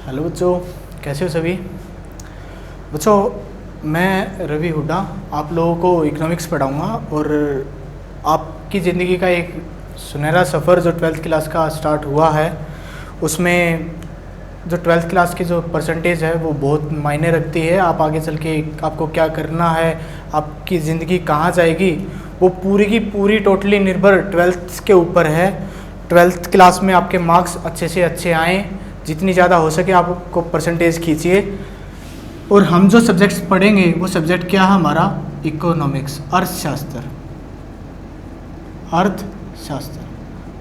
Hello बच्चों, कैसे हो सभी बच्चों। मैं रवि हुड्डा आप लोगों को इकोनॉमिक्स पढ़ाऊंगा और आपकी ज़िंदगी का एक सुनहरा सफ़र जो 12th क्लास का स्टार्ट हुआ है उसमें जो 12th क्लास की जो परसेंटेज है वो बहुत मायने रखती है। आप आगे चल के आपको क्या करना है, आपकी ज़िंदगी कहाँ जाएगी, वो पूरी की पूरी टोटली निर्भर 12th के ऊपर है। 12th क्लास में आपके मार्क्स अच्छे से अच्छे आएँ, जितनी ज़्यादा हो सके आपको परसेंटेज खींचिए। और हम जो सब्जेक्ट्स पढ़ेंगे वो सब्जेक्ट क्या है हमारा, इकोनॉमिक्स, अर्थशास्त्र।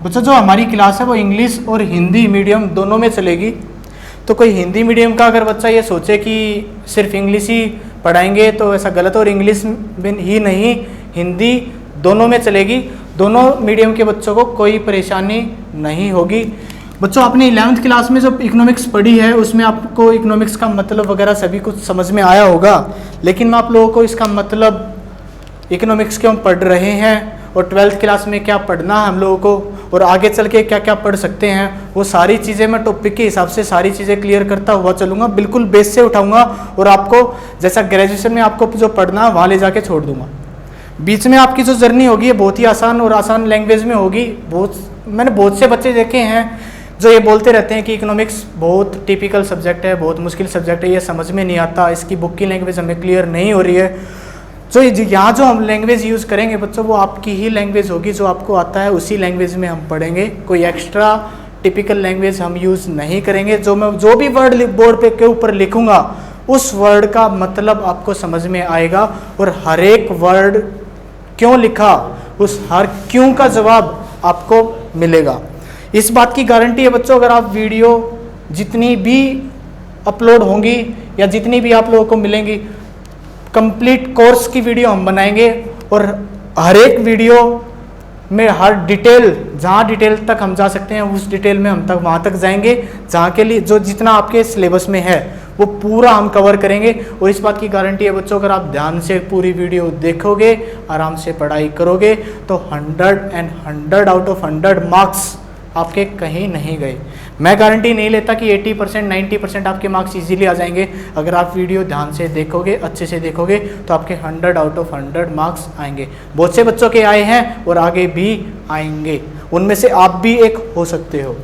बच्चों जो हमारी क्लास है वो इंग्लिश और हिंदी मीडियम दोनों में चलेगी। तो कोई हिंदी मीडियम का अगर बच्चा ये सोचे कि सिर्फ इंग्लिश ही पढ़ाएंगे तो ऐसा गलत, और इंग्लिश ही नहीं हिंदी दोनों में चलेगी। दोनों मीडियम के बच्चों को कोई परेशानी नहीं होगी। बच्चों आपने 11th क्लास में जो इकोनॉमिक्स पढ़ी है उसमें आपको इकोनॉमिक्स का मतलब वगैरह सभी कुछ समझ में आया होगा, लेकिन मैं आप लोगों को इसका मतलब इकोनॉमिक्स क्यों पढ़ रहे हैं और 12th क्लास में क्या पढ़ना है हम लोगों को और आगे चल के क्या क्या पढ़ सकते हैं, वो सारी चीज़ें मैं टॉपिक के हिसाब से सारी चीज़ें क्लियर करता हुआ चलूँगा। बिल्कुल बेस से उठाऊँगा और आपको जैसा ग्रेजुएशन में आपको जो पढ़ना है वहाँ ले जाके छोड़ दूँगा। बीच में आपकी जो जर्नी होगी ये बहुत ही आसान और आसान लैंग्वेज में होगी। मैंने बहुत से बच्चे देखे हैं जो ये बोलते रहते हैं कि इकोनॉमिक्स बहुत टिपिकल सब्जेक्ट है, बहुत मुश्किल सब्जेक्ट है, ये समझ में नहीं आता, इसकी बुक की लैंग्वेज हमें क्लियर नहीं हो रही है। जो यहाँ जो हम लैंग्वेज यूज़ करेंगे बच्चों वो आपकी ही लैंग्वेज होगी, जो आपको आता है उसी लैंग्वेज में हम पढ़ेंगे। कोई एक्स्ट्रा टिपिकल लैंग्वेज हम यूज़ नहीं करेंगे। जो भी वर्ड बोर्ड पे के ऊपर लिखूँगा उस वर्ड का मतलब आपको समझ में आएगा और हर एक वर्ड क्यों लिखा उस हर क्यों का जवाब आपको मिलेगा। इस बात की गारंटी है बच्चों, अगर आप वीडियो जितनी भी अपलोड होंगी या जितनी भी आप लोगों को मिलेंगी, कंप्लीट कोर्स की वीडियो हम बनाएंगे और हर एक वीडियो में हर डिटेल, जहाँ डिटेल तक हम जा सकते हैं उस डिटेल में हम तक वहाँ तक जाएंगे, जहाँ के लिए जो जितना आपके सिलेबस में है वो पूरा हम कवर करेंगे। और इस बात की गारंटी है बच्चों, अगर आप ध्यान से पूरी वीडियो देखोगे, आराम से पढ़ाई करोगे तो 100 आउट ऑफ 100 मार्क्स आपके कहीं नहीं गए। मैं गारंटी नहीं लेता कि 80% 90% आपके मार्क्स इजीली आ जाएंगे। अगर आप वीडियो ध्यान से देखोगे, अच्छे से देखोगे तो आपके 100 आउट ऑफ 100 मार्क्स आएंगे। बहुत से बच्चों के आए हैं और आगे भी आएंगे, उनमें से आप भी एक हो सकते हो।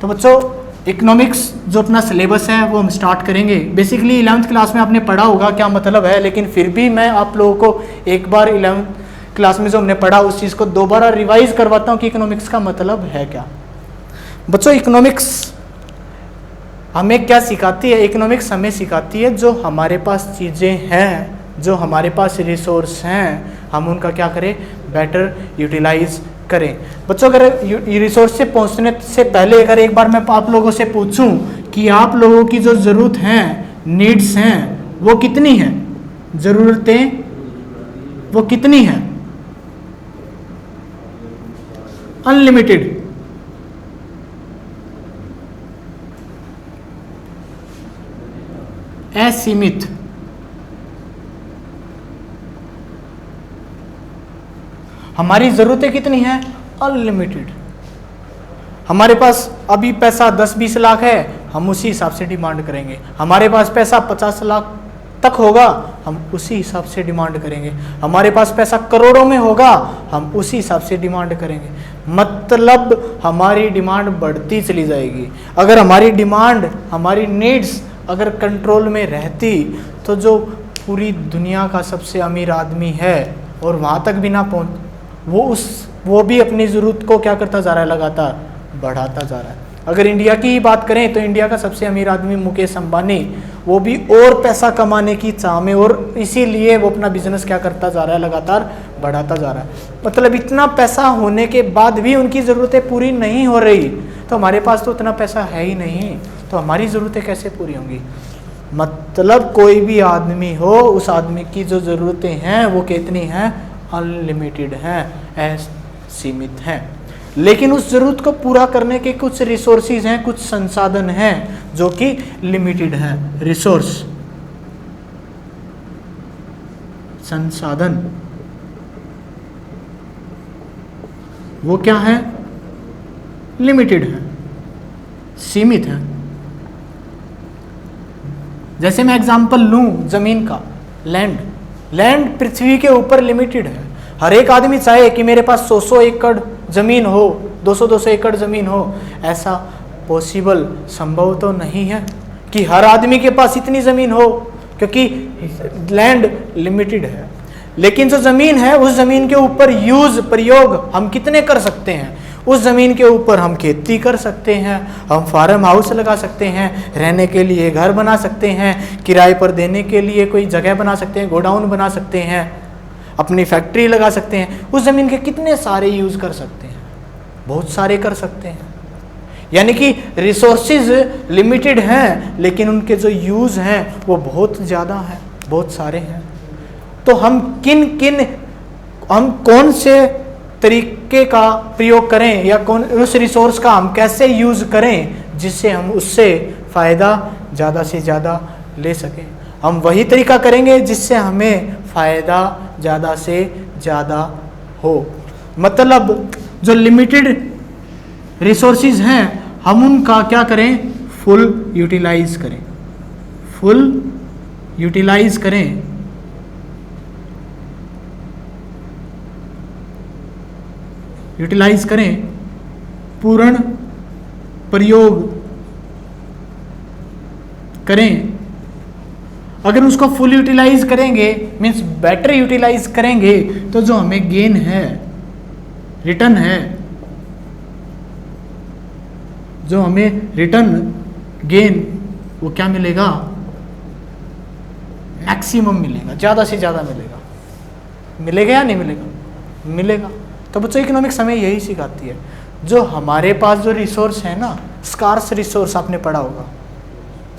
तो बच्चों इकोनॉमिक्स जो अपना सिलेबस है वो हम स्टार्ट करेंगे। बेसिकली 11th क्लास में आपने पढ़ा होगा क्या मतलब है, लेकिन फिर भी मैं आप लोगों को एक बार 11th क्लास में जो हमने पढ़ा उस चीज़ को दोबारा रिवाइज करवाता हूँ कि इकोनॉमिक्स का मतलब है क्या। बच्चों इकोनॉमिक्स हमें क्या सिखाती है, इकोनॉमिक्स हमें सिखाती है जो हमारे पास चीज़ें हैं, जो हमारे पास रिसोर्स हैं, हम उनका क्या करें, बेटर यूटिलाइज करें। बच्चों अगर रिसोर्स से पहुंचने से पहले अगर एक बार मैं आप लोगों से पूछूं कि आप लोगों की जो ज़रूरत हैं, नीड्स हैं, वो कितनी हैं, ज़रूरतें वो कितनी हैं, अनलिमिटेड, असीमित, हमारी ज़रूरतें कितनी हैं, अनलिमिटेड। हमारे पास अभी पैसा 10-20 लाख है, हम उसी हिसाब से डिमांड करेंगे। हमारे पास पैसा 50 लाख तक होगा, हम उसी हिसाब से डिमांड करेंगे। हमारे पास पैसा करोड़ों में होगा, हम उसी हिसाब से डिमांड करेंगे। मतलब हमारी डिमांड बढ़ती चली जाएगी। अगर हमारी डिमांड, हमारी नीड्स अगर कंट्रोल में रहती तो जो पूरी दुनिया का सबसे अमीर आदमी है और वहाँ तक भी ना पहुँच, वो भी अपनी ज़रूरत को क्या करता जा रहा है, लगातार बढ़ाता जा रहा है। अगर इंडिया की ही बात करें तो इंडिया का सबसे अमीर आदमी मुकेश अंबानी, वो भी और पैसा कमाने की चाह में और इसीलिए वो अपना बिजनेस क्या करता जा रहा है, लगातार बढ़ाता जा रहा है। मतलब इतना पैसा होने के बाद भी उनकी ज़रूरतें पूरी नहीं हो रही, तो हमारे पास तो उतना पैसा है ही नहीं, तो हमारी ज़रूरतें कैसे पूरी होंगी। मतलब कोई भी आदमी हो, उस आदमी की जो ज़रूरतें हैं वो कितनी हैं, अनलिमिटेड हैं, असीमित हैं। लेकिन उस ज़रूरत को पूरा करने के कुछ रिसोर्सेज हैं, कुछ संसाधन हैं जो कि लिमिटेड हैं। रिसोर्स, संसाधन, वो क्या है, लिमिटेड है, सीमित है। जैसे मैं एग्जांपल लूँ ज़मीन का, लैंड पृथ्वी के ऊपर लिमिटेड है। हर एक आदमी चाहे कि मेरे पास 100 एकड़ ज़मीन हो, 200 एकड़ ज़मीन हो, ऐसा पॉसिबल संभव तो नहीं है कि हर आदमी के पास इतनी ज़मीन हो, क्योंकि लैंड लिमिटेड है। लेकिन जो ज़मीन है उस ज़मीन के ऊपर यूज़ प्रयोग हम कितने कर सकते हैं। उस ज़मीन के ऊपर हम खेती कर सकते हैं, हम फार्म हाउस लगा सकते हैं, रहने के लिए घर बना सकते हैं, किराए पर देने के लिए कोई जगह बना सकते हैं, गोडाउन बना सकते हैं, अपनी फैक्ट्री लगा सकते हैं। उस ज़मीन के कितने सारे यूज़ कर सकते हैं, बहुत सारे कर सकते हैं। यानी कि रिसोर्सेज लिमिटेड हैं, लेकिन उनके जो यूज़ हैं वो बहुत ज़्यादा हैं, बहुत सारे हैं। तो हम हम कौन से तरीके का प्रयोग करें या कौन उस रिसोर्स का हम कैसे यूज़ करें जिससे हम उससे फ़ायदा ज़्यादा से ज़्यादा ले सकें। हम वही तरीका करेंगे जिससे हमें फ़ायदा ज़्यादा से ज़्यादा हो। मतलब जो लिमिटेड रिसोर्सेज हैं हम उनका क्या करें, फुल यूटिलाइज करें, फुल यूटिलाइज करें। यूटिलाइज करें, पूर्ण प्रयोग करें। अगर उसको फुल यूटिलाइज करेंगे मीन्स बेटर यूटिलाइज करेंगे तो जो हमें गेन है, रिटर्न है, जो हमें रिटर्न गेन वो क्या मिलेगा, मैक्सिमम मिलेगा, ज़्यादा से ज़्यादा मिलेगा। मिलेगा या नहीं मिलेगा? मिलेगा। तो बच्चों इकोनॉमिक्स हमें यही सिखाती है। जो हमारे पास जो रिसोर्स है ना, स्कार्स रिसोर्स आपने पढ़ा होगा,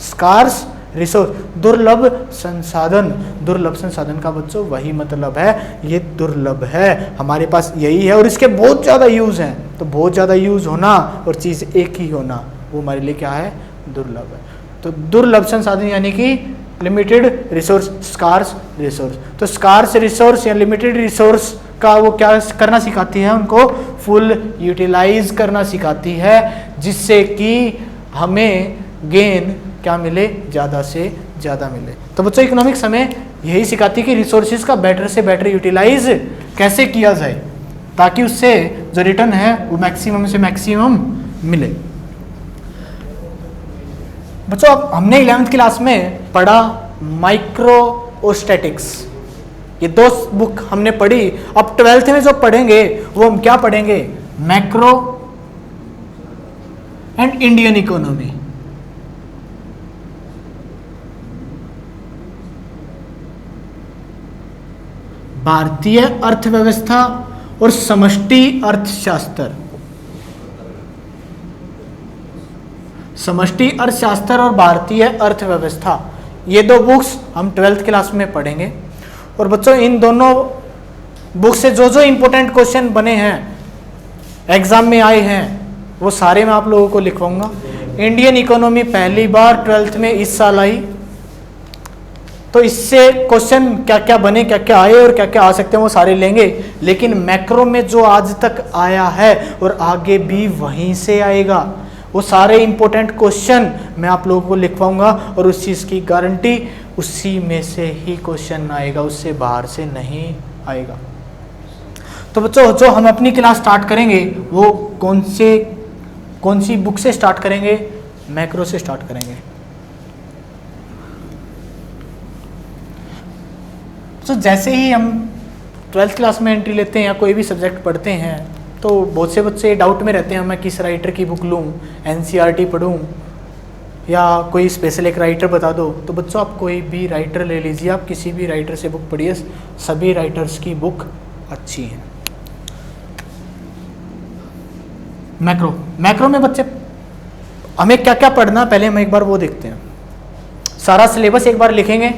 स्कार्स रिसोर्स, दुर्लभ संसाधन। दुर्लभ संसाधन का बच्चों वही मतलब है, ये दुर्लभ है, हमारे पास यही है और इसके बहुत ज़्यादा यूज़ हैं। तो बहुत ज़्यादा यूज़ होना और चीज़ एक ही होना वो हमारे लिए क्या है, दुर्लभ है। तो दुर्लभ संसाधन यानी कि लिमिटेड रिसोर्स, स्कार्स रिसोर्स। तो स्कार्स रिसोर्स या लिमिटेड रिसोर्स का वो क्या करना सिखाती है, उनको फुल यूटिलाइज करना सिखाती है, जिससे कि हमें गेन क्या मिले, ज़्यादा से ज़्यादा मिले। तो बच्चों इकोनॉमिक्स हमें यही सिखाती है कि रिसोर्सेज का बेटर से बेटर यूटिलाइज कैसे किया जाए ताकि उससे जो रिटर्न है वो मैक्सिमम से मैक्सिमम मिले। बच्चों अब हमने 11th क्लास में पढ़ा माइक्रोस्टैटिक्स, ये 2 बुक हमने पढ़ी। अब 12th में जो पढ़ेंगे वो हम क्या पढ़ेंगे, मैक्रो एंड इंडियन इकोनॉमी। भारतीय अर्थव्यवस्था और समष्टि अर्थशास्त्र, समष्टि अर्थशास्त्र और भारतीय अर्थव्यवस्था, ये 2 बुक्स हम 12th क्लास में पढ़ेंगे। और बच्चों इन दोनों बुक से जो जो इंपॉर्टेंट क्वेश्चन बने हैं, एग्जाम में आए हैं, वो सारे मैं आप लोगों को लिखवाऊंगा। इंडियन इकोनॉमी पहली बार 12th में इस साल आई, तो इससे क्वेश्चन क्या क्या बने, क्या क्या आए और क्या क्या आ सकते हैं वो सारे लेंगे। लेकिन मैक्रो में जो आज तक आया है और आगे भी वहीं से आएगा, वो सारे इंपॉर्टेंट क्वेश्चन मैं आप लोगों को लिखवाऊंगा और उस चीज़ की गारंटी उसी में से ही क्वेश्चन आएगा, उससे बाहर से नहीं आएगा। तो बच्चों जो हम अपनी क्लास स्टार्ट करेंगे वो कौन सी बुक से स्टार्ट करेंगे, मैक्रो से स्टार्ट करेंगे। तो जैसे ही हम 12th क्लास में एंट्री लेते हैं या कोई भी सब्जेक्ट पढ़ते हैं तो बहुत से बच्चे डाउट में रहते हैं मैं किस राइटर की बुक लूँ, NCERT पढ़ूँ या कोई स्पेशल एक राइटर बता दो। तो बच्चों आप कोई भी राइटर ले लीजिए, आप किसी भी राइटर से बुक पढ़िए, सभी राइटर्स की बुक अच्छी है। मैक्रो में बच्चे हमें क्या क्या पढ़ना पहले हम एक बार वो देखते हैं। सारा सिलेबस एक बार लिखेंगे,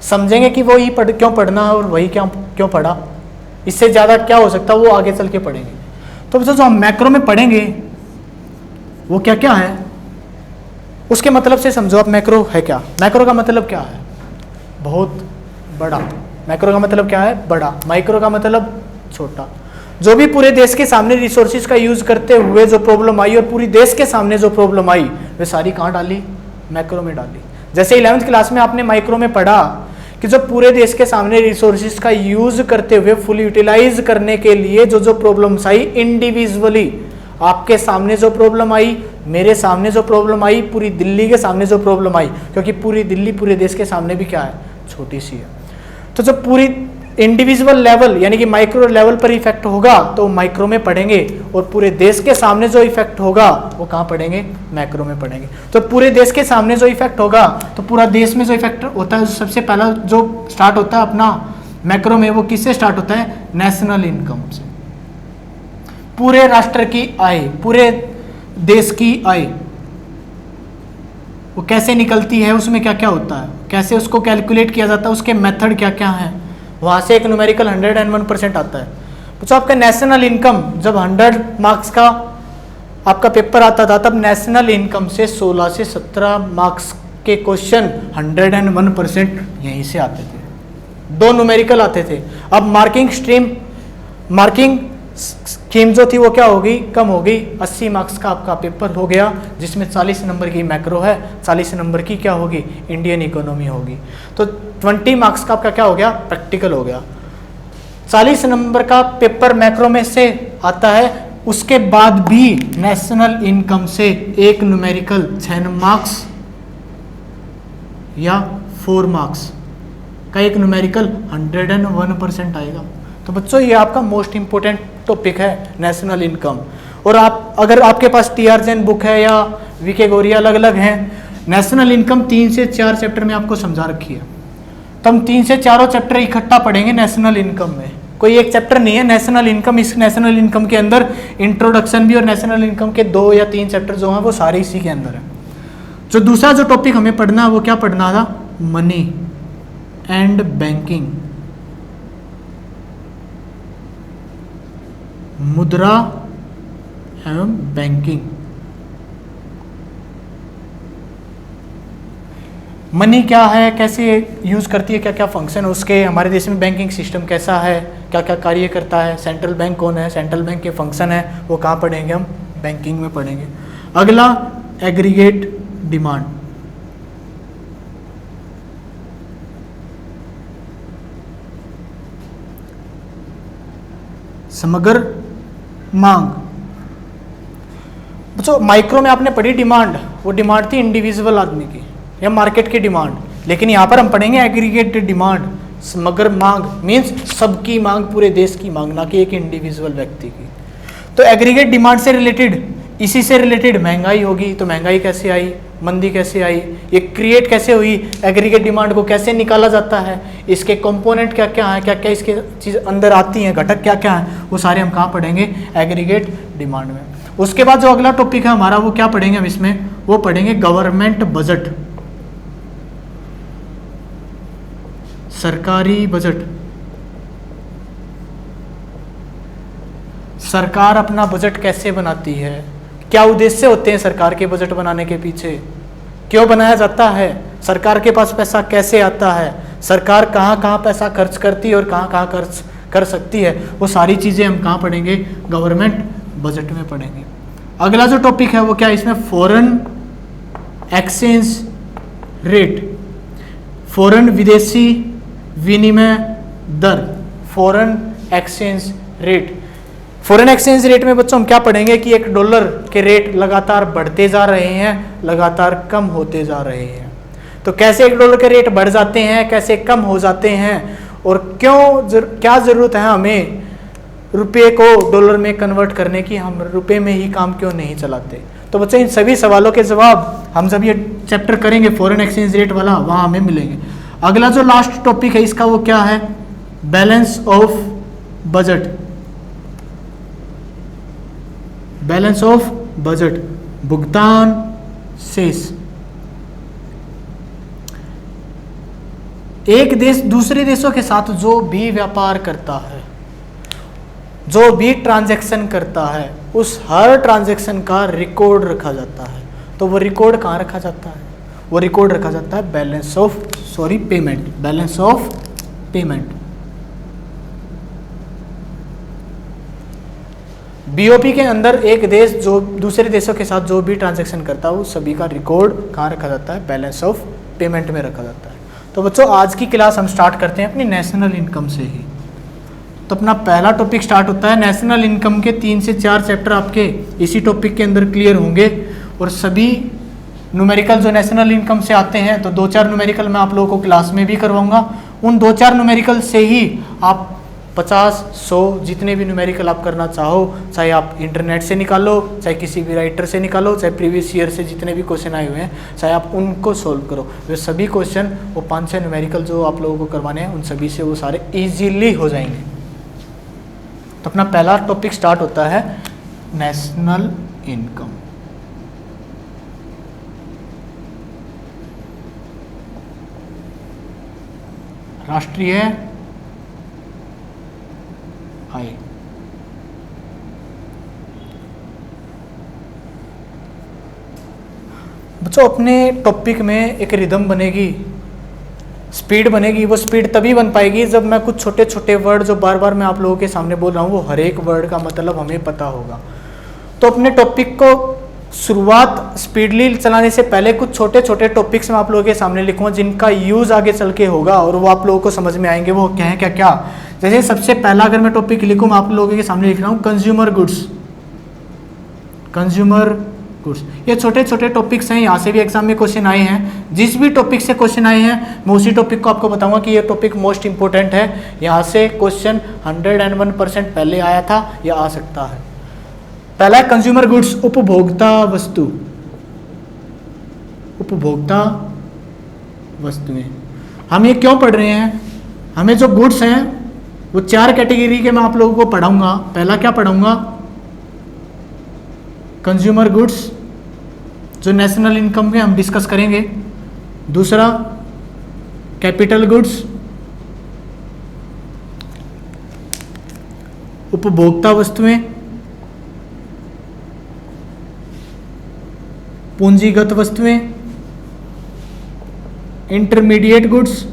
समझेंगे कि वो ही क्यों पढ़ना है और वही क्यों पढ़ा, इससे ज़्यादा क्या हो सकता है वो आगे चल के पढ़ेंगे। तो बच्चों जो हम मैक्रो में पढ़ेंगे वो क्या क्या है उसके मतलब से समझो आप मैक्रो है क्या। मैक्रो का मतलब क्या है, बहुत बड़ा। मैक्रो का मतलब क्या है, बड़ा। माइक्रो का मतलब छोटा। जो भी पूरे देश के सामने रिसोर्सेज का यूज करते हुए जो प्रॉब्लम आई और पूरी देश के सामने जो प्रॉब्लम आई वे सारी कहाँ डाली, मैक्रो में डाली। जैसे 11th क्लास में आपने माइक्रो में पढ़ा कि जो पूरे देश के सामने रिसोर्सेज का यूज करते हुए फुल यूटिलाइज करने के लिए जो जो प्रॉब्लम्स आई इंडिविजुअली, आपके सामने जो प्रॉब्लम आई, मेरे सामने जो प्रॉब्लम आई, पूरी दिल्ली के सामने जो प्रॉब्लम आई, क्योंकि पूरी दिल्ली पूरे देश के सामने भी क्या है, छोटी सी है। तो जो पूरी इंडिविजुअल लेवल यानी कि माइक्रो लेवल पर इफेक्ट होगा तो माइक्रो में पढ़ेंगे, और पूरे देश के सामने जो इफेक्ट होगा वो कहाँ पढ़ेंगे, मैक्रो में पढ़ेंगे। तो पूरे देश के सामने जो इफेक्ट होगा तो पूरा देश में जो इफेक्ट होता है सबसे पहला जो स्टार्ट होता है अपना मैक्रो में, वो किससे स्टार्ट होता है, नेशनल इनकम से। पूरे राष्ट्र की आय, पूरे देश की आय वो कैसे निकलती है, उसमें क्या क्या होता है, कैसे उसको कैलकुलेट किया जाता है, उसके मेथड क्या क्या है, वहां से एक न्यूमेरिकल 101% आता है। तो आपका नेशनल इनकम जब 100 मार्क्स का आपका पेपर आता था तब नेशनल इनकम से 16 से 17 मार्क्स के क्वेश्चन 101% यहीं से आते थे, 2 न्यूमेरिकल आते थे। अब मार्किंग स्कीम जो थी वो क्या होगी, कम हो गई। 80 मार्क्स का आपका पेपर हो गया जिसमें 40 नंबर की मैक्रो है, 40 नंबर की क्या होगी, इंडियन इकोनॉमी होगी। तो 20 मार्क्स का आपका क्या हो गया, प्रैक्टिकल हो गया। 40 नंबर का पेपर मैक्रो में से आता है, उसके बाद भी नेशनल इनकम से एक न्यूमेरिकल 6 मार्क्स या 4 मार्क्स का एक न्यूमेरिकल 101% आएगा। तो बच्चों ये आपका मोस्ट इंपोर्टेंट टॉपिक है नेशनल इनकम। और आप अगर आपके पास टीआर जैन बुक है या वीके गौरी अलग अलग हैं, नेशनल इनकम 3 से 4 चैप्टर में आपको समझा रखी है। तो हम 3 से 4 चैप्टर इकट्ठा पढ़ेंगे नेशनल इनकम में, कोई एक चैप्टर नहीं है नेशनल इनकम। इस नेशनल इनकम के अंदर इंट्रोडक्शन भी और नेशनल इनकम के 2 या 3 चैप्टर जो हैं वो सारे इसी के अंदर है। जो दूसरा जो टॉपिक हमें पढ़ना है वो क्या पढ़ना था, मनी एंड बैंकिंग, मुद्रा एवं बैंकिंग। मनी क्या है, कैसे यूज करती है, क्या क्या फंक्शन है उसके, हमारे देश में बैंकिंग सिस्टम कैसा है, क्या क्या कार्य करता है, सेंट्रल बैंक कौन है, सेंट्रल बैंक के फंक्शन है वो कहाँ पढ़ेंगे, हम बैंकिंग में पढ़ेंगे। अगला एग्रीगेट डिमांड, समग्र मांग। बच्चों माइक्रो में आपने पढ़ी डिमांड, वो डिमांड थी इंडिविजुअल आदमी की या मार्केट की डिमांड, लेकिन यहाँ पर हम पढ़ेंगे एग्रीगेट डिमांड, समग्र मांग मींस सबकी मांग, पूरे देश की मांग, ना कि एक इंडिविजुअल व्यक्ति की। तो एग्रीगेट डिमांड से रिलेटेड, इसी से रिलेटेड महंगाई होगी, तो महंगाई कैसे आई, मंदी कैसे आई, ये क्रिएट कैसे हुई, एग्रीगेट डिमांड को कैसे निकाला जाता है, इसके कंपोनेंट क्या क्या हैं, क्या क्या इसके चीज़ अंदर आती हैं, घटक क्या क्या हैं, वो सारे हम कहाँ पढ़ेंगे, एग्रीगेट डिमांड में। उसके बाद जो अगला टॉपिक है हमारा वो क्या पढ़ेंगे हम इसमें, वो पढ़ेंगे गवर्नमेंट बजट, सरकारी बजट। सरकार अपना बजट कैसे बनाती है, क्या उद्देश्य होते हैं सरकार के बजट बनाने के पीछे, क्यों बनाया जाता है, सरकार के पास पैसा कैसे आता है, सरकार कहाँ कहाँ पैसा खर्च करती है और कहाँ कहाँ खर्च कर सकती है, वो सारी चीज़ें हम कहाँ पढ़ेंगे, गवर्नमेंट बजट में पढ़ेंगे। अगला जो टॉपिक है वो क्या है, इसमें फॉरेन एक्सचेंज रेट, फॉरेन विदेशी विनिमय दर, foreign exchange rate. Foreign exchange rate में बच्चों हम क्या पढ़ेंगे कि एक डॉलर के रेट लगातार बढ़ते जा रहे हैं, लगातार कम होते जा रहे हैं। तो कैसे एक डॉलर के रेट बढ़ जाते हैं, कैसे कम हो जाते हैं, और क्या ज़रूरत है हमें रुपये को डॉलर में कन्वर्ट करने की, हम रुपये में ही काम क्यों नहीं चलाते। तो बच्चों इन सभी सवालों के जवाब हम जब ये चैप्टर करेंगे फॉरेन एक्सचेंज रेट वाला, वहाँ हमें मिलेंगे। अगला जो लास्ट टॉपिक है इसका वो क्या है, balance of budget, balance of budget, भुगतान शेष। एक देश दूसरे देशों के साथ जो भी व्यापार करता है, जो भी ट्रांजैक्शन करता है, उस हर ट्रांजैक्शन का रिकॉर्ड रखा जाता है। तो वो रिकॉर्ड कहाँ रखा जाता है, वो रिकॉर्ड रखा जाता है balance of payment, balance of payment. BOP के अंदर एक देश जो दूसरे देशों के साथ जो भी ट्रांजैक्शन करता है वो सभी का रिकॉर्ड कहाँ रखा जाता है, बैलेंस ऑफ पेमेंट में रखा जाता है। तो बच्चों आज की क्लास हम स्टार्ट करते हैं अपनी नेशनल इनकम से ही। तो अपना पहला टॉपिक स्टार्ट होता है नेशनल इनकम के 3 से 4 चैप्टर आपके इसी टॉपिक के अंदर क्लियर होंगे और सभी न्यूमेरिकल जो नेशनल इनकम से आते हैं तो 2-4 न्यूमेरिकल मैं आप लोगों को क्लास में भी करवाऊंगा। उन 2-4 न्यूमेरिकल से ही आप 50-100 जितने भी न्यूमेरिकल आप करना चाहो, चाहे आप इंटरनेट से निकालो, चाहे किसी भी राइटर से निकालो, चाहे प्रीवियस ईयर से जितने भी क्वेश्चन आए हुए हैं चाहे आप उनको सोल्व करो, वे सभी क्वेश्चन वो 5-6 न्यूमेरिकल जो आप लोगों को करवाने हैं उन सभी से वो सारे ईजीली हो जाएंगे। तो अपना पहला टॉपिक स्टार्ट होता है नेशनल इनकम। राष्ट्रीय आय। बच्चों अपने टॉपिक में एक रिदम बनेगी, स्पीड बनेगी। वो स्पीड तभी बन पाएगी जब मैं कुछ छोटे छोटे वर्ड जो बार बार मैं आप लोगों के सामने बोल रहा हूँ वो हर एक वर्ड का मतलब हमें पता होगा। तो अपने टॉपिक को शुरुआत स्पीडली चलाने से पहले कुछ छोटे छोटे टॉपिक्स मैं आप लोगों के सामने लिखूंगा जिनका यूज आगे चल के होगा और वो आप लोगों को समझ में आएंगे। वो क्या है क्या क्या जैसे सबसे पहला अगर मैं टॉपिक लिखूं, मैं आप लोगों के सामने लिख रहा हूं कंज्यूमर गुड्स। कंज्यूमर गुड्स ये छोटे छोटे टॉपिक्स हैं, यहाँ से भी एग्जाम में क्वेश्चन आए हैं। जिस भी टॉपिक से क्वेश्चन आए हैं मैं उसी टॉपिक को आपको बताऊंगा कि ये टॉपिक मोस्ट इंपोर्टेंट है। यहाँ से क्वेश्चन 101% पहले आया था या आ सकता है। पहला है कंज्यूमर गुड्स, उपभोक्ता वस्तु। उपभोक्ता वस्तुएं हम ये क्यों पढ़ रहे हैं? हमें जो गुड्स हैं वो 4 कैटेगरी के मैं आप लोगों को पढ़ाऊंगा। पहला क्या पढ़ाऊंगा? कंज्यूमर गुड्स जो नेशनल इनकम के हम डिस्कस करेंगे। दूसरा कैपिटल गुड्स, उपभोक्ता वस्तुएं। पूंजीगत वस्तुएं, इंटरमीडिएट गुड्स,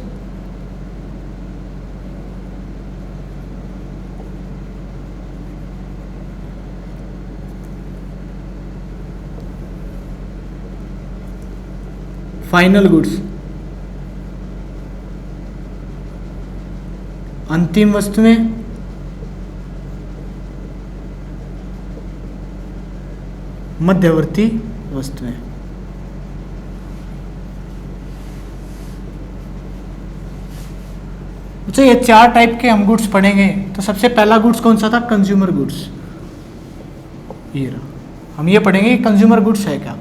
फाइनल गुड्स, अंतिम वस्तुएं, मध्यवर्ती वस्तुएं। तो ये 4 टाइप के हम गुड्स पढ़ेंगे। तो सबसे पहला गुड्स कौन सा था? Consumer goods. ये रहा। हम ये पढ़ेंगे कंज्यूमर गुड्स है क्या।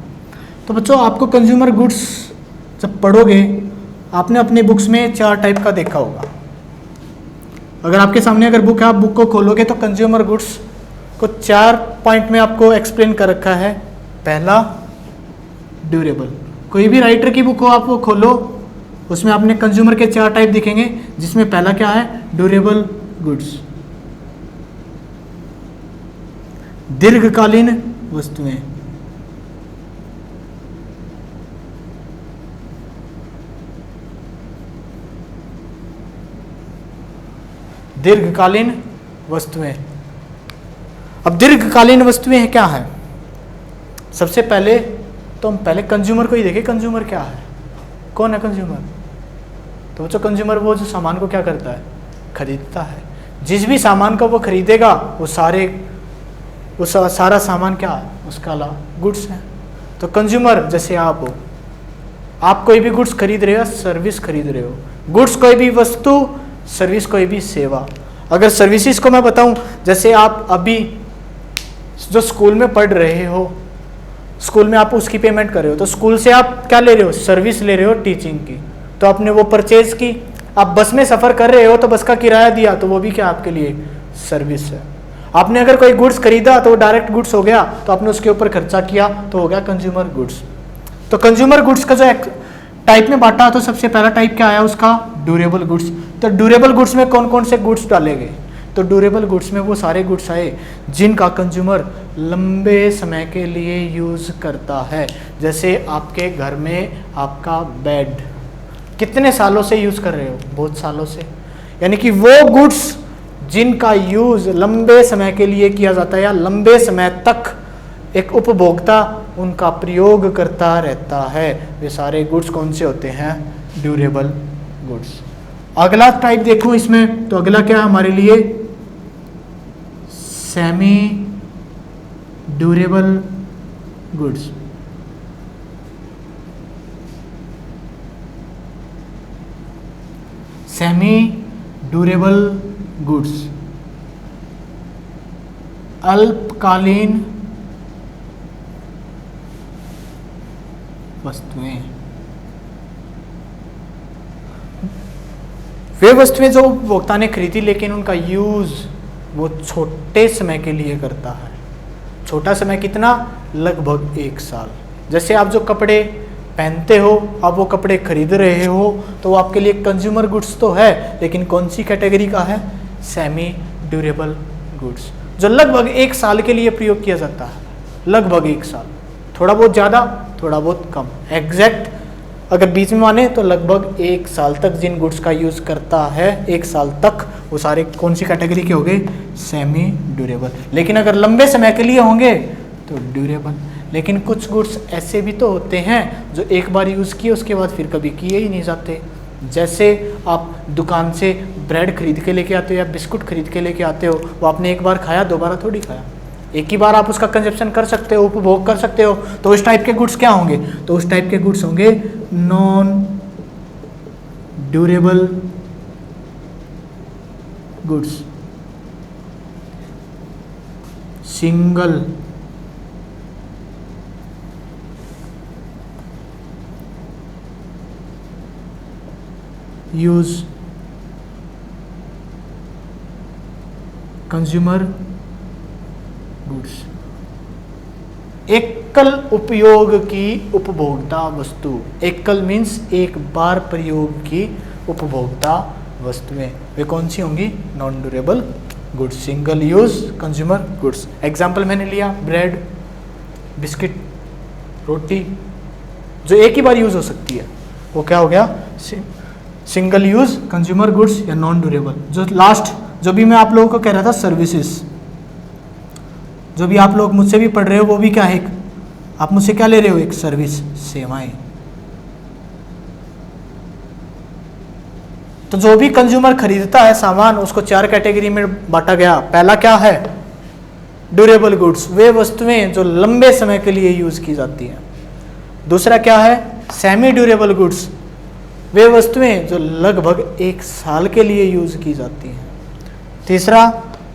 तो बच्चों आपको कंज्यूमर गुड्स जब पढ़ोगे आपने अपने बुक्स में 4 टाइप का देखा होगा। अगर आपके सामने अगर बुक है, आप बुक को खोलोगे तो कंज्यूमर गुड्स को 4 पॉइंट में आपको एक्सप्लेन कर रखा है। पहला ड्यूरेबल। कोई भी राइटर की बुक हो आप वो खोलो, उसमें आपने कंज्यूमर के 4 टाइप दिखेंगे, जिसमें पहला क्या है? Durable goods. दीर्घकालीन वस्तुएं। दीर्घकालीन वस्तुएं। अब दीर्घकालीन वस्तुएं क्या है? सबसे पहले तो हम पहले कंज्यूमर को ही देखें। कंज्यूमर क्या है? कौन है कंज्यूमर? तो बच्चों कंज्यूमर वो जो सामान को क्या करता है? खरीदता है। जिस भी सामान को वो खरीदेगा वो सारा सामान क्या है? उसका गुड्स है। तो कंज्यूमर जैसे आप हो, आप कोई भी गुड्स खरीद रहे हो, सर्विस खरीद रहे हो। गुड्स कोई भी वस्तु, सर्विस कोई भी सेवा। अगर सर्विसेज को मैं बताऊं, जैसे आप अभी जो स्कूल में पढ़ रहे हो, स्कूल में आप उसकी पेमेंट कर रहे हो, तो स्कूल से आप क्या ले रहे हो? सर्विस ले रहे हो टीचिंग की। तो आपने वो परचेज की। आप बस में सफ़र कर रहे हो तो बस का किराया दिया, तो वो भी क्या आपके लिए सर्विस है। आपने अगर कोई गुड्स खरीदा तो वो डायरेक्ट गुड्स हो गया, तो आपने उसके ऊपर खर्चा किया तो हो गया कंज्यूमर गुड्स। तो कंज्यूमर गुड्स का जो टाइप में बांटा, तो सबसे पहला टाइप क्या आया उसका? Durable goods. तो ड्यूरेबल गुड्स में कौन कौन से गुड्स डाले गए? तो ड्यूरेबल गुड्स में वो सारे गुड्स आए जिनका कंज्यूमर लंबे समय के लिए यूज़ करता है। जैसे आपके घर में आपका बेड कितने सालों से यूज़ कर रहे हो? बहुत सालों से। यानी कि वो गुड्स जिनका यूज़ लंबे समय के लिए किया जाता है या लंबे समय तक एक उपभोक्ता उनका प्रयोग करता रहता है। वे सारे गुड्स कौन से होते हैं? Durable goods. अगला टाइप देखो इसमें, तो अगला क्या है हमारे लिए? Semi durable goods. Semi durable goods अल्पकालीन वस्तुएं। वे वस्तुएं जो उपभोक्ता ने खरीदी लेकिन उनका यूज वो छोटे समय के लिए करता है। छोटा समय कितना? लगभग 1 साल। जैसे आप जो कपड़े पहनते हो, आप वो कपड़े खरीद रहे हो, तो वो आपके लिए कंज्यूमर गुड्स तो है, लेकिन कौन सी कैटेगरी का है? सेमी ड्यूरेबल गुड्स, जो लगभग 1 साल के लिए प्रयोग किया जाता है। लगभग 1 साल, थोड़ा बहुत ज़्यादा, थोड़ा बहुत कम। एग्जैक्ट अगर बीच में माने तो लगभग 1 साल तक जिन गुड्स का यूज़ करता है, 1 साल तक, वो सारे कौन सी कैटेगरी के हो गए? Semi durable. लेकिन अगर लंबे समय के लिए होंगे तो ड्यूरेबल। लेकिन कुछ गुड्स ऐसे भी तो होते हैं जो एक बार यूज़ किए उसके बाद फिर कभी किए ही नहीं जाते। जैसे आप दुकान से ब्रेड खरीद के लेके आते हो या बिस्कुट खरीद के लेके आते हो, वो आपने एक बार खाया, दोबारा थोड़ी खाया। एक ही बार आप उसका कंजप्शन कर सकते हो, उपभोग कर सकते हो। तो उस टाइप के गुड्स क्या होंगे? तो उस टाइप के गुड्स होंगे non durable goods. Single use consumer goods. एकल उपयोग की उपभोक्ता वस्तु। एकल मीन्स एक बार प्रयोग की उपभोक्ता वस्तुएं, वे कौन सी होंगी? Non durable goods, single use consumer goods. Example मैंने लिया ब्रेड, बिस्किट, रोटी, जो एक ही बार यूज हो सकती है, वो क्या हो गया? सिंगल यूज कंज्यूमर गुड्स या नॉन ड्यूरेबल। जो लास्ट जो भी मैं आप लोगों को कह रहा था, सर्विसेज, जो भी आप लोग मुझसे भी पढ़ रहे हो, वो भी क्या है? आप मुझसे क्या ले रहे हो? एक सर्विस, सेवाएं। तो जो भी कंज्यूमर खरीदता है सामान, उसको 4 कैटेगरी में बांटा गया। पहला क्या है? ड्यूरेबल गुड्स, वे वस्तुएं जो लंबे समय के लिए यूज की जाती हैं। दूसरा क्या है? सेमी ड्यूरेबल गुड्स, वे वस्तुएं जो लगभग 1 साल के लिए यूज की जाती हैं। तीसरा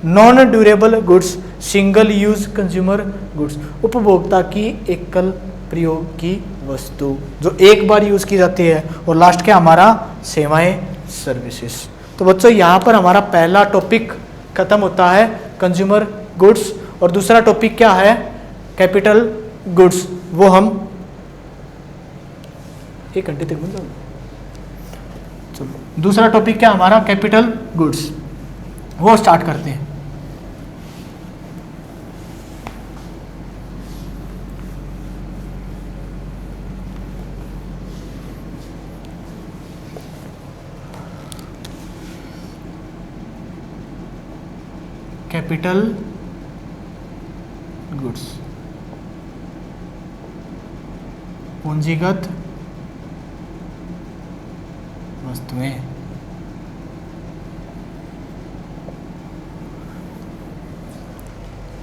non durable goods, single use consumer goods, उपभोक्ता की एकल प्रयोग की वस्तु जो एक बार यूज की जाती है। और लास्ट क्या हमारा? सेवाएं, सर्विसेज। तो बच्चों यहाँ पर हमारा पहला टॉपिक खत्म होता है, कंज्यूमर गुड्स। और दूसरा टॉपिक क्या है? Capital goods. वो हम 1 घंटे तक बन जाओगे। चलो दूसरा टॉपिक क्या हमारा? कैपिटल गुड्स, वो स्टार्ट करते हैं। कैपिटल गुड्स, पूंजीगत वस्तुएं।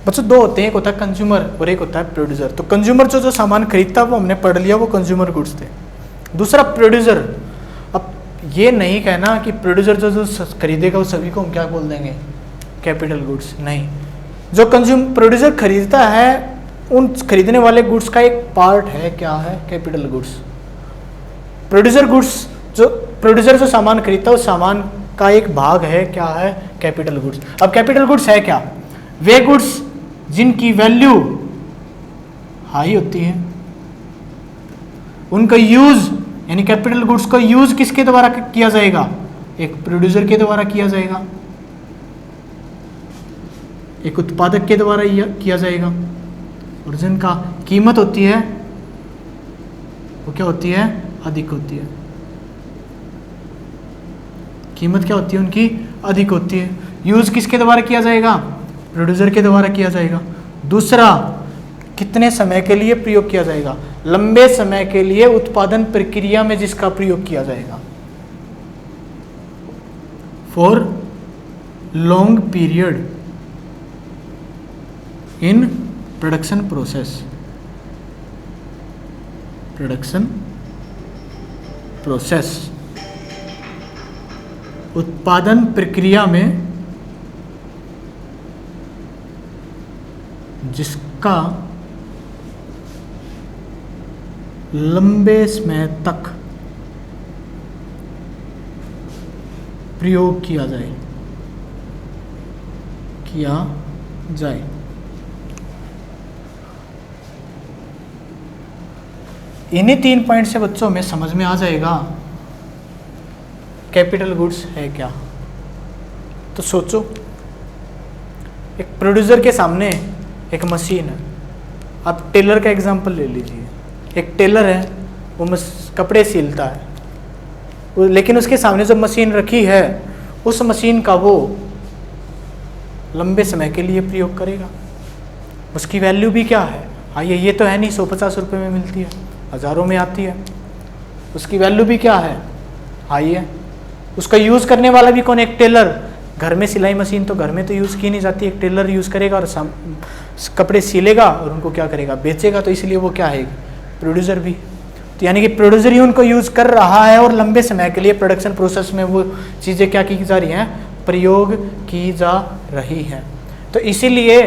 बच्चों 2 होते हैं, एक होता है कंज्यूमर और एक होता है प्रोड्यूसर। तो कंज्यूमर जो सामान खरीदता है वो हमने पढ़ लिया, वो कंज्यूमर गुड्स थे। दूसरा प्रोड्यूसर। अब ये नहीं कहना कि प्रोड्यूसर जो खरीदेगा वो सभी को हम क्या बोल देंगे? Capital goods. नहीं, जो प्रोड्यूसर खरीदता है उन खरीदने वाले गुड्स का एक पार्ट है, क्या है? Capital goods. प्रोड्यूसर जो सामान खरीदता है उस सामान का एक भाग है, क्या है? Capital goods. अब कैपिटल गुड्स है क्या? वे गुड्स जिनकी वैल्यू हाई होती है, उनका यूज, यानी कैपिटल गुड्स का यूज किसके द्वारा किया जाएगा? एक प्रोड्यूसर के द्वारा किया जाएगा, एक उत्पादक के द्वारा किया जाएगा। और जिनका कीमत होती है वो क्या होती है? अधिक होती है। कीमत क्या होती है उनकी? अधिक होती है। यूज किसके द्वारा किया जाएगा? प्रोड्यूसर के द्वारा किया जाएगा। दूसरा कितने समय के लिए प्रयोग किया जाएगा? लंबे समय के लिए उत्पादन प्रक्रिया में जिसका प्रयोग किया जाएगा। For long period in production process, production process, उत्पादन प्रक्रिया में जिसका लंबे समय तक प्रयोग किया जाए, इन्हीं 3 पॉइंट से बच्चों में समझ में आ जाएगा कैपिटल गुड्स है क्या। तो सोचो, एक प्रोड्यूसर के सामने एक मशीन है। आप टेलर का एग्जांपल ले लीजिए। एक टेलर है, वो कपड़े सिलता है, लेकिन उसके सामने जो मशीन रखी है, उस मशीन का वो लंबे समय के लिए प्रयोग करेगा। उसकी वैल्यू भी क्या है? आइए, ये तो है नहीं 150 रुपये में मिलती है, हज़ारों में आती है। उसकी वैल्यू भी क्या है? आइए, उसका यूज़ करने वाला भी कौन? एक टेलर। घर में सिलाई मशीन तो घर में तो यूज़ की नहीं जाती, एक टेलर यूज़ करेगा और कपड़े सिलेगा और उनको क्या करेगा? बेचेगा। तो इसलिए वो क्या है? प्रोड्यूसर भी। तो यानी कि प्रोड्यूसर ही उनको यूज़ कर रहा है और लंबे समय के लिए प्रोडक्शन प्रोसेस में वो चीज़ें क्या की जा रही हैं? प्रयोग की जा रही हैं। तो इसीलिए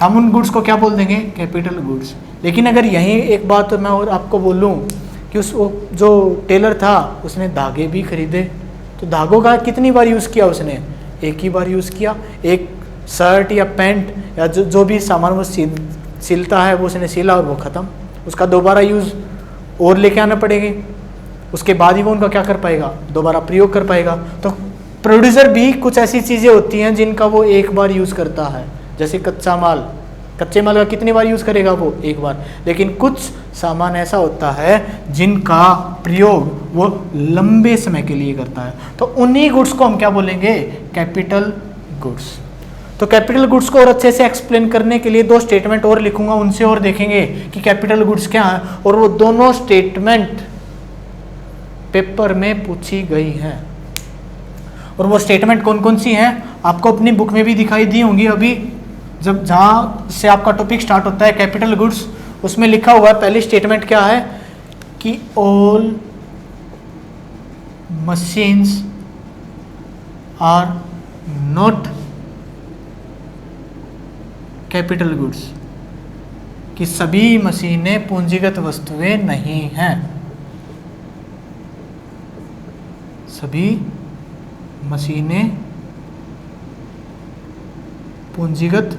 हम उन गुड्स को क्या बोल देंगे? Capital goods. लेकिन अगर यहीं एक बात मैं और आपको बोलूँ कि उस जो टेलर था उसने धागे भी खरीदे, तो धागों का कितनी बार यूज़ किया उसने? एक ही बार यूज़ किया। एक शर्ट या पैंट या जो भी सामान वो सिलता है वो उसने सिला और वो ख़त्म। उसका दोबारा यूज़ और लेके आना पड़ेगी, उसके बाद ही वो उनका क्या कर पाएगा? दोबारा प्रयोग कर पाएगा। तो प्रोड्यूसर भी कुछ ऐसी चीज़ें होती हैं जिनका वो एक बार यूज़ करता है। जैसे कच्चा माल, कच्चे माल का कितनी बार यूज़ करेगा? वो एक बार। लेकिन कुछ सामान ऐसा होता है जिनका प्रयोग वो लंबे समय के लिए करता है। तो उन्हीं गुड्स को हम क्या बोलेंगे? Capital goods. तो कैपिटल गुड्स को और अच्छे से एक्सप्लेन करने के लिए 2 स्टेटमेंट और लिखूंगा, उनसे और देखेंगे कि कैपिटल गुड्स क्या है। और वो दोनों स्टेटमेंट पेपर में पूछी गई हैं। और वो स्टेटमेंट कौन कौन सी हैं आपको अपनी बुक में भी दिखाई दी होंगी। अभी जब जहाँ से आपका टॉपिक स्टार्ट होता है कैपिटल गुड्स, उसमें लिखा हुआ है पहली स्टेटमेंट क्या है कि all machines are not capital goods, कि सभी मशीनें पूंजीगत वस्तुएं नहीं हैं। सभी मशीनें पूंजीगत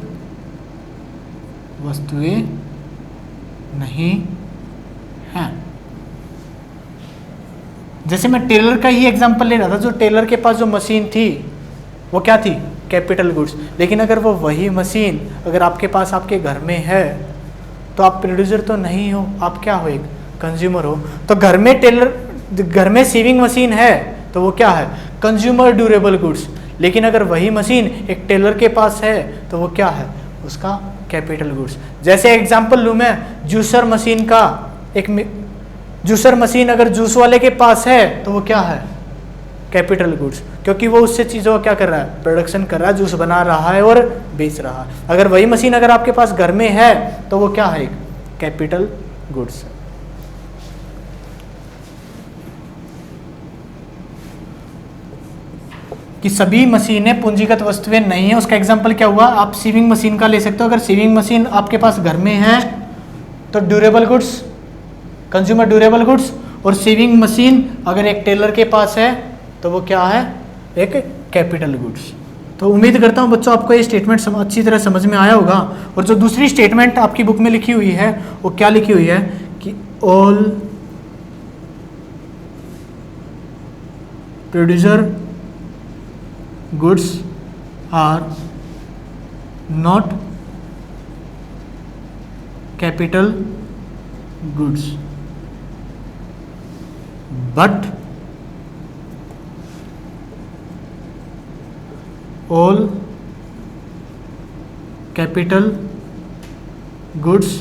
वस्तुएं नहीं हैं। जैसे मैं टेलर का ही एग्जांपल ले रहा था, जो टेलर के पास जो मशीन थी वो क्या थी? Capital goods. लेकिन अगर वो वही मशीन अगर आपके पास आपके घर में है तो आप प्रोड्यूसर तो नहीं हो, आप क्या हो? एक कंज्यूमर हो। तो घर में सीविंग मशीन है तो वो क्या है? Consumer durable goods. लेकिन अगर वही मशीन एक टेलर के पास है तो वो क्या है? उसका कैपिटल गुड्स। जैसे एग्जांपल लूँ मैं जूसर मशीन का, एक जूसर मशीन अगर जूस वाले के पास है तो वो क्या है? कैपिटल गुड्स, क्योंकि वो उससे चीज़ों का क्या कर रहा है? प्रोडक्शन कर रहा है, जूस बना रहा है और बेच रहा है। अगर वही मशीन अगर आपके पास घर में है तो वो क्या है? एक कैपिटल गुड्स। कि सभी मशीनें पूंजीगत वस्तुएं नहीं है, उसका एग्जांपल क्या हुआ? आप सीविंग मशीन का ले सकते हो। अगर सीविंग मशीन आपके पास घर में है तो durable goods, consumer durable goods. और सीविंग मशीन अगर एक टेलर के पास है तो वो क्या है? एक कैपिटल गुड्स। तो उम्मीद करता हूँ बच्चों आपको ये स्टेटमेंट अच्छी तरह समझ में आया होगा। और जो दूसरी स्टेटमेंट आपकी बुक में लिखी हुई है वो क्या लिखी हुई है कि all producer goods are not capital goods but all capital goods